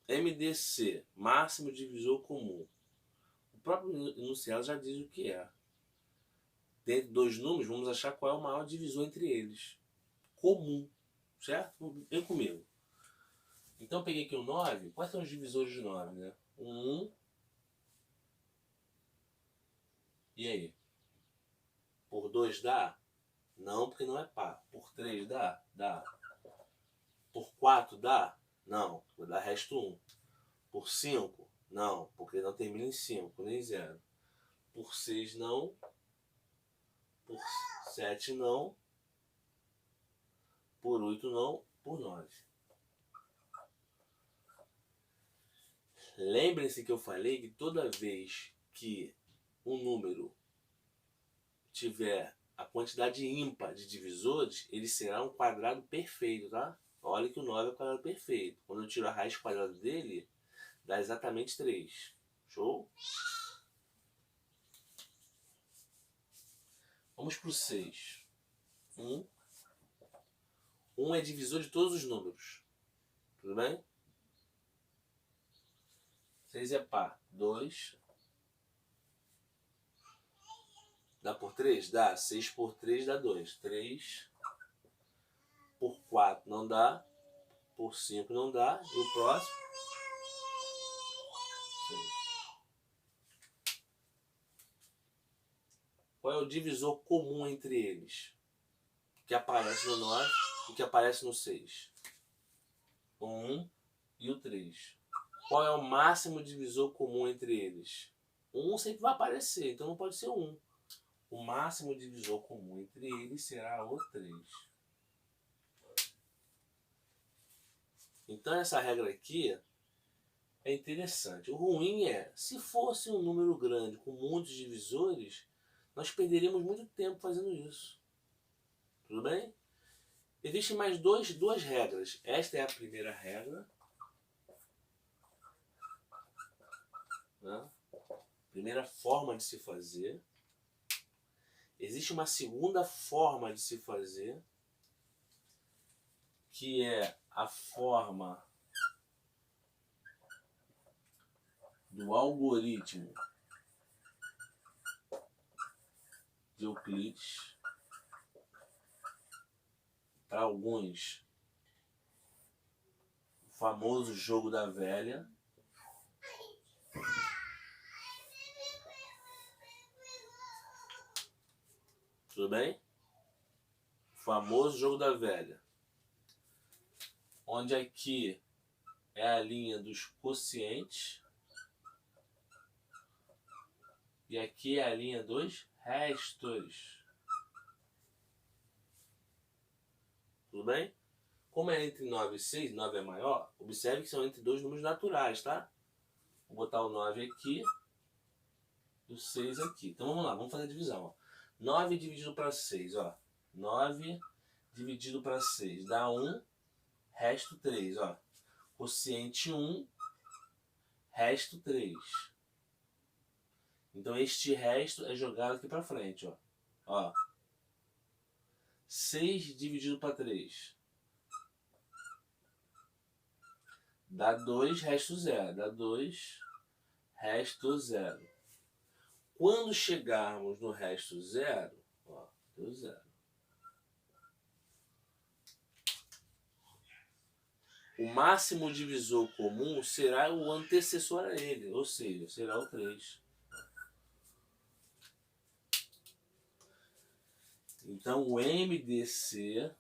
MDC, máximo divisor comum. O próprio enunciado já diz o que é. Dentro de dois números, vamos achar qual é o maior divisor entre eles. Comum, certo? Vem comigo. Então eu peguei aqui o 9. Quais são os divisores de 9, né? 1. E aí? Por 2 dá? Não, porque não é par. Por 3 dá? Dá. Por 4 dá? Não, vai dar resto 1. Por 5? Não, porque não termina em 5, nem 0. Por 6 não. Por 7 não. Por 8 não. Por 9. Lembrem-se que eu falei que toda vez que um número tiver a quantidade ímpar de divisores, ele será um quadrado perfeito, tá? Olha que o 9 é o quadrado perfeito. Quando eu tiro a raiz quadrada dele, dá exatamente 3. Show? Vamos para o 6. 1. 1 é divisor de todos os números. Tudo bem? 6 é par. 2. Dá por 3? Dá. 6 por 3 dá 2. 3 por 4 não dá. Por 5 não dá. E o próximo? 6. Qual é o divisor comum entre eles? Que aparece no 9 e que aparece no 6. O 1 e o 3. Qual é o máximo divisor comum entre eles? O 1 sempre vai aparecer, então não pode ser o 1. O máximo divisor comum entre eles será o 3. Então essa regra aqui é interessante. O ruim é, se fosse um número grande com muitos divisores, nós perderíamos muito tempo fazendo isso. Tudo bem? Existem mais duas regras. Esta é a primeira regra. Né? Primeira forma de se fazer. Existe uma segunda forma de se fazer, que é a forma do algoritmo de Euclides. Para alguns, o famoso jogo da velha. Tudo bem? O famoso jogo da velha. Onde aqui é a linha dos quocientes. E aqui é a linha dos restos. Tudo bem? Como é entre 9 e 6, 9 é maior, observe que são entre dois números naturais, tá? Vou botar o 9 aqui e o 6 aqui. Então vamos lá, vamos fazer a divisão. Ó. 9 dividido para 6, ó. 9 dividido para 6 dá 1, resto 3, ó. Quociente 1, resto 3. Então este resto é jogado aqui para frente, ó. Ó. 6 dividido para 3 dá 2, resto 0. Dá 2, resto 0. Quando chegarmos no resto 0, ó, deu 0. O máximo divisor comum será o antecessor a ele, ou seja, será o 3. Então o MDC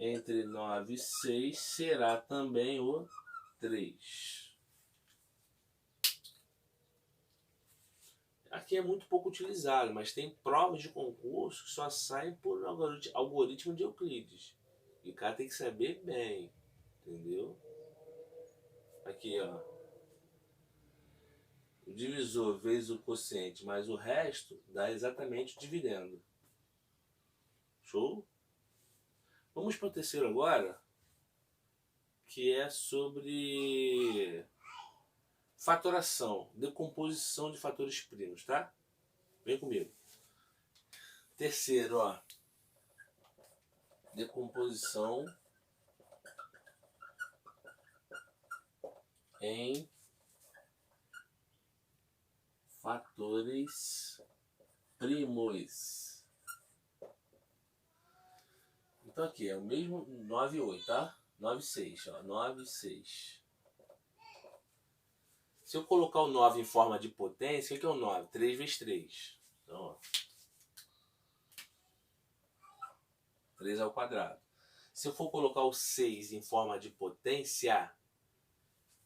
entre 9 e 6 será também o 3. Aqui é muito pouco utilizado, mas tem provas de concurso que só saem por algoritmo de Euclides. E o cara tem que saber bem, entendeu? Aqui, ó. O divisor vezes o quociente mais o resto dá exatamente o dividendo. Show? Vamos para o terceiro agora, que é sobre fatoração, decomposição de fatores primos, tá? Vem comigo. Terceiro, ó. Decomposição em fatores primos. Então aqui é o mesmo 9 e 8, tá? 9 e 6, ó, 9 e 6. Se eu colocar o 9 em forma de potência, o que é o 9? 3 vezes 3. Então, ó, 3 ao quadrado. Se eu for colocar o 6 em forma de potência,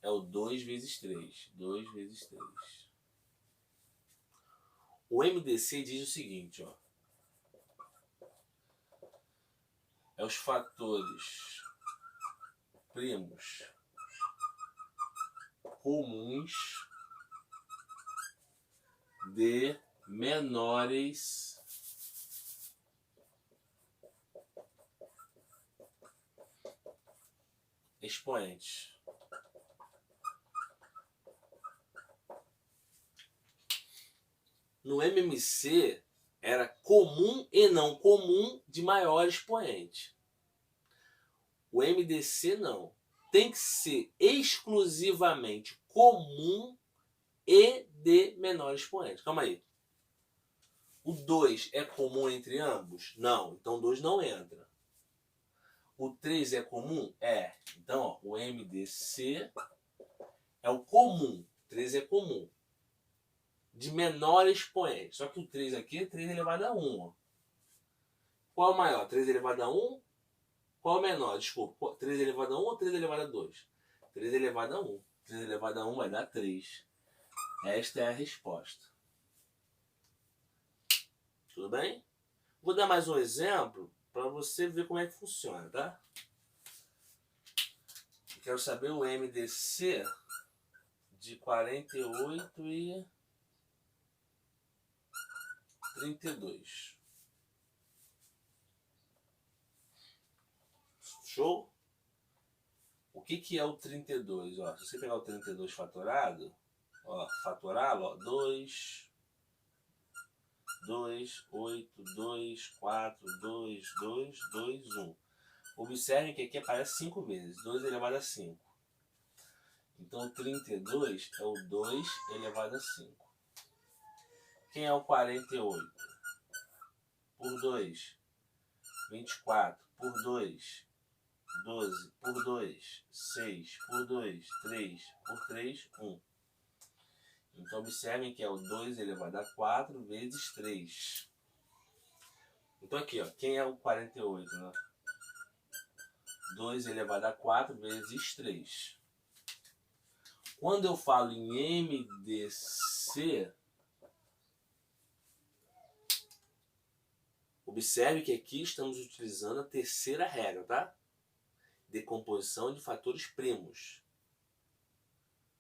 é o 2 vezes 3. 2 vezes 3. O MDC diz o seguinte, ó. É os fatores primos comuns de menores expoentes. No MMC era comum e não comum de maior expoente. O MDC não. Tem que ser exclusivamente comum e de menor expoente. Calma aí. O 2 é comum entre ambos? Não. Então 2 não entra. O 3 é comum? É. Então, ó, o MDC é o comum. 3 é comum. De menor expoente. Só que o 3 aqui é 3 elevado a 1. Ó. Qual é o maior? 3 elevado a 1? Qual é o menor? Desculpa. 3 elevado a 1 ou 3 elevado a 2? 3 elevado a 1. 3 elevado a 1 vai dar 3. Esta é a resposta. Tudo bem? Vou dar mais um exemplo para você ver como é que funciona, tá? Eu quero saber o MDC de 48 e 32. Show? O que é o 32? Ó, se você pegar o 32 fatorado, ó, fatorá-lo, ó, 2, 8, 2, 4, 2, 2, 2, 1. Observem que aqui aparece 5 vezes. 2 elevado a 5. Então, o 32 é o 2 elevado a 5. Quem é o 48? Por 2, 24. Por 2, 12. Por 2, 6. Por 2, 3. Por 3, 1. Então, observem que é o 2 elevado a 4 vezes 3. Então, aqui, ó, quem é o 48? Né? 2 elevado a 4 vezes 3. Quando eu falo em MDC, observe que aqui estamos utilizando a terceira regra, tá? Decomposição de fatores primos.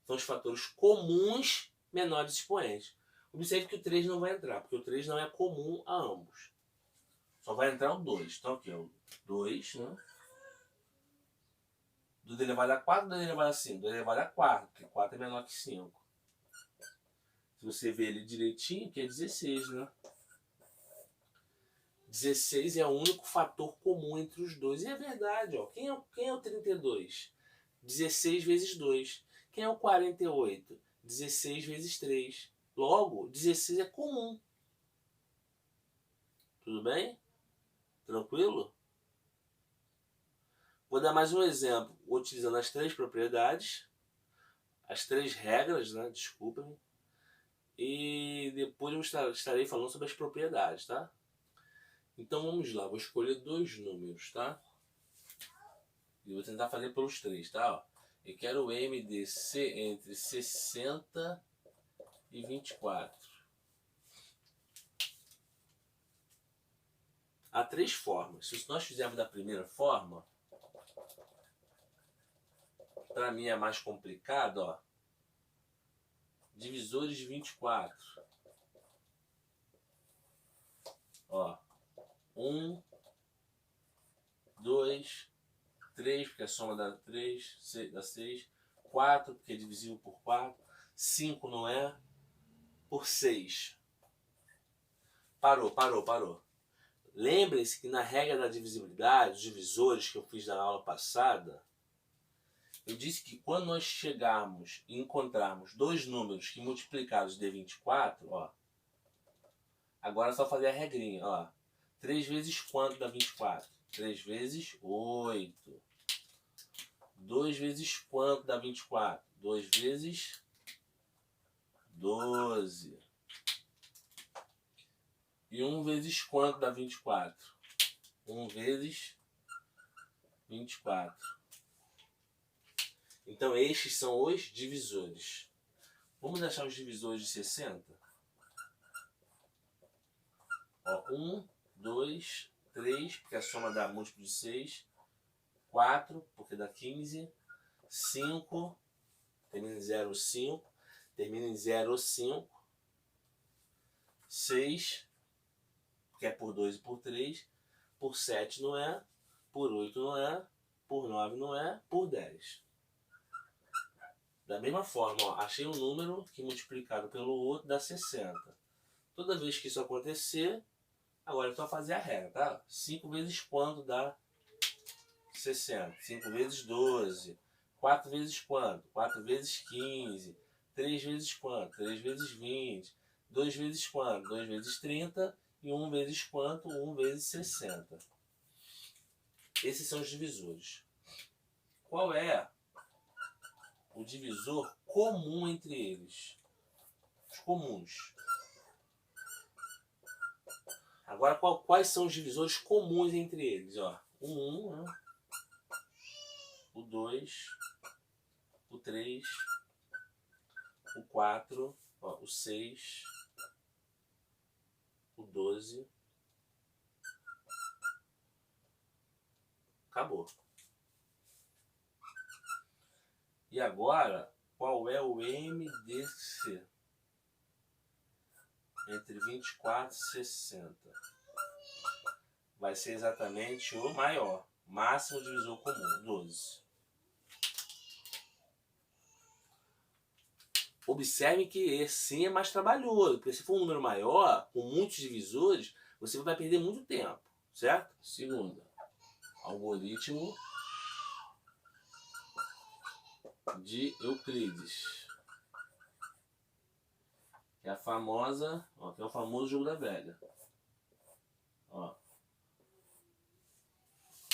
São os fatores comuns menores expoentes. Observe que o 3 não vai entrar, porque o 3 não é comum a ambos. Só vai entrar o 2. Então aqui é o 2, né? 2 elevado a 4, 2 elevado a 5. 2 elevado a 4, porque 4 é menor que 5. Se você ver ele direitinho, que é 16, né? 16 é o único fator comum entre os dois. E é verdade, ó. Quem é o 32? 16 vezes 2. Quem é o 48? 16 vezes 3. Logo, 16 é comum. Tudo bem? Tranquilo? Vou dar mais um exemplo, utilizando as 3 propriedades, as 3 regras, né? Desculpem. E depois eu estarei falando sobre as propriedades, tá? Então vamos lá, vou escolher 2 números, tá? E vou tentar fazer pelos 3, tá? Ó, eu quero o MDC entre 60 e 24. Há 3 formas. Se nós fizermos da primeira forma, para mim é mais complicado, ó. Divisores de 24. Ó. 1, 2, 3, porque a soma dá 3, dá 6. 4, porque é divisível por 4. 5 não é. Por 6. Parou. Lembrem-se que na regra da divisibilidade, os divisores que eu fiz na aula passada, Eu disse que quando nós chegarmos e encontrarmos dois números que multiplicados dê 24, ó. Agora é só fazer a regrinha, ó. 3 vezes quanto dá 24? 3 vezes 8. 2 vezes quanto dá 24? 2 vezes 12. E 1 vezes quanto dá 24? 1 vezes 24. Então estes são os divisores. Vamos achar os divisores de 60? Ó, 1, 2, 3, porque a soma dá múltiplo de 6. 4, porque dá 15. 5, termina em 0, 5. Termina em 0, 5. 6, que é por 2 e por 3. Por 7 não é. Por 8 não é. Por 9 não é. Por 10. Da mesma forma, ó, achei um número que multiplicado pelo outro dá 60. Toda vez que isso acontecer, agora é só fazer a regra, tá? 5 vezes quanto dá 60? 5 vezes 12. 4 vezes quanto? 4 vezes 15. 3 vezes quanto? 3 vezes 20. 2 vezes quanto? 2 vezes 30. E 1 vezes quanto? 1 vezes 60. Esses são os divisores. Qual é o divisor comum entre eles? Os comuns. Agora, quais são os divisores comuns entre eles? Ó, o 1, né? O 2, o 3, o 4, ó, o 6, o 12. Acabou. E agora, qual é o MDC? Entre 24 e 60. Vai ser exatamente o maior. Máximo divisor comum, 12. Observe que esse sim é mais trabalhoso, porque se for um número maior, com muitos divisores, você vai perder muito tempo, certo? Segunda, algoritmo de Euclides. Que é a famosa, ó, que é o famoso jogo da velha. Ó.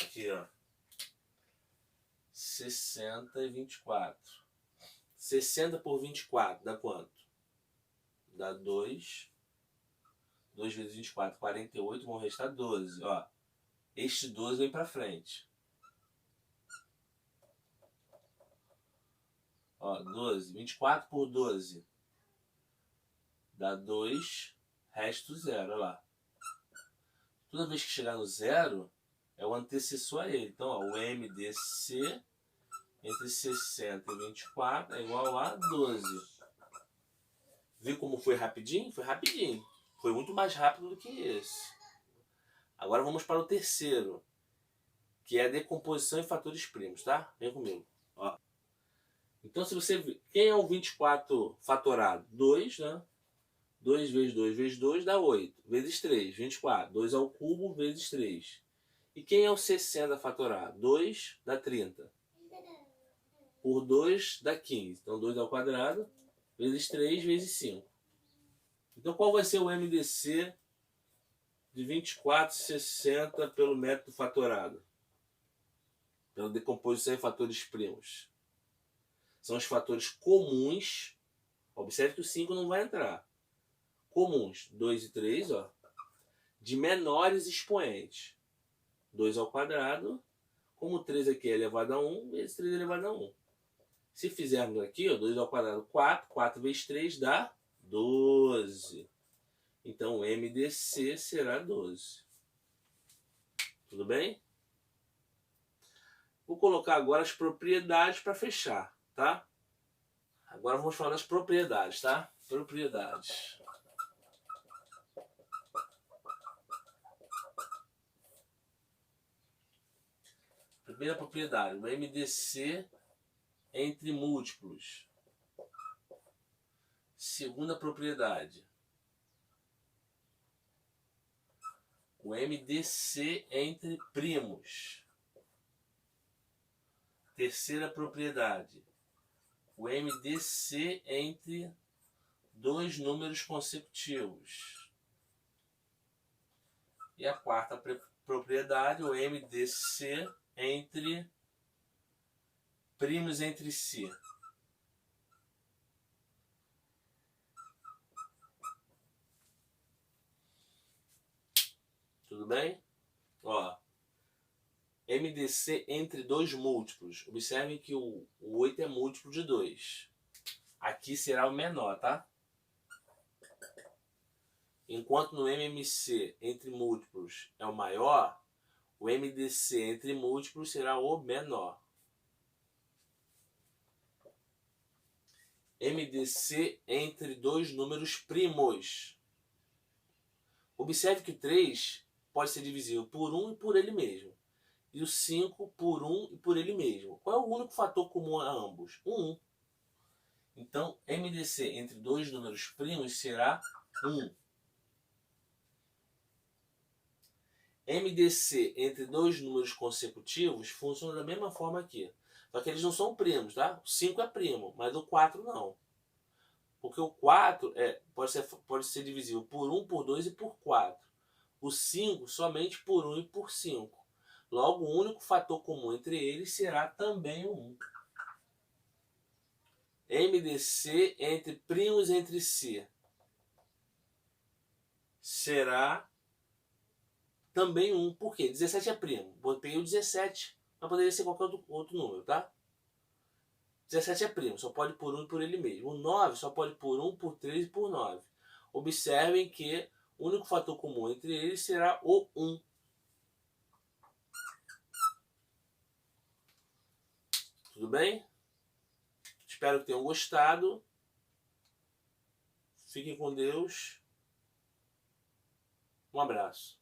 Aqui, ó. 60 e 24. 60 por 24 dá quanto? Dá 2. 2 vezes 24, 48, vão restar 12. Ó, este 12 vem para frente. Ó, 12. 24 por 12 dá 2, resto 0. Olha lá. Toda vez que chegar no 0, é o antecessor a ele. Então, ó, o MDC entre 60 e 24 é igual a 12. Viu como foi rapidinho? Foi rapidinho. Foi muito mais rápido do que esse. Agora vamos para o terceiro, que é a decomposição em fatores primos, tá? Vem comigo. Ó. Então, se você ver, quem é o 24 fatorado? 2, né? 2 vezes 2 vezes 2 dá 8. Vezes 3, 24. 2 ao cubo vezes 3. E quem é o 60 fatorado? 2 dá 30. Por 2 dá 15. Então, 2 ao quadrado vezes 3 vezes 5. Então, qual vai ser o MDC de 24 e 60 pelo método fatorado? Pela decomposição em fatores primos. São os fatores comuns. Observe que o 5 não vai entrar. Comuns, 2 e 3, ó, de menores expoentes. 2 ao quadrado, como 3 aqui é elevado a 1, vezes 3 é elevado a 1. Se fizermos aqui, ó, 2 ao quadrado, 4, 4 vezes 3 dá 12. Então, o MDC será 12. Tudo bem? Vou colocar agora as propriedades para fechar, tá? Agora vamos falar das propriedades, tá? Propriedades. Primeira propriedade, o MDC entre múltiplos. Segunda propriedade, o MDC entre primos. Terceira propriedade. O MDC entre dois números consecutivos. E a quarta propriedade, o MDC entre primos entre si. Tudo bem? Ó, MDC entre dois múltiplos. Observem que o 8 é múltiplo de 2. Aqui será o menor, tá? Enquanto no MMC entre múltiplos é o maior, o MDC entre múltiplos será o menor. MDC entre dois números primos. Observe que o 3 pode ser divisível por 1 e por ele mesmo. E o 5 por 1 e por ele mesmo. Qual é o único fator comum a ambos? O 1. Então, MDC entre dois números primos será 1. MDC entre dois números consecutivos funciona da mesma forma aqui. Só que eles não são primos, tá? O 5 é primo, mas o 4 não. Porque o 4 pode ser divisível por 1, por 2 e por 4. O 5 somente por 1 e por 5. Logo, o único fator comum entre eles será também o 1. MDC entre primos entre si será também 1. Por quê? 17 é primo. Eu peguei o 17, mas poderia ser qualquer outro número, tá? 17 é primo, só pode por 1 e por ele mesmo. O 9 só pode por 1, por 3 e por 9. Observem que o único fator comum entre eles será o 1. Tudo bem? Espero que tenham gostado. Fiquem com Deus. Um abraço.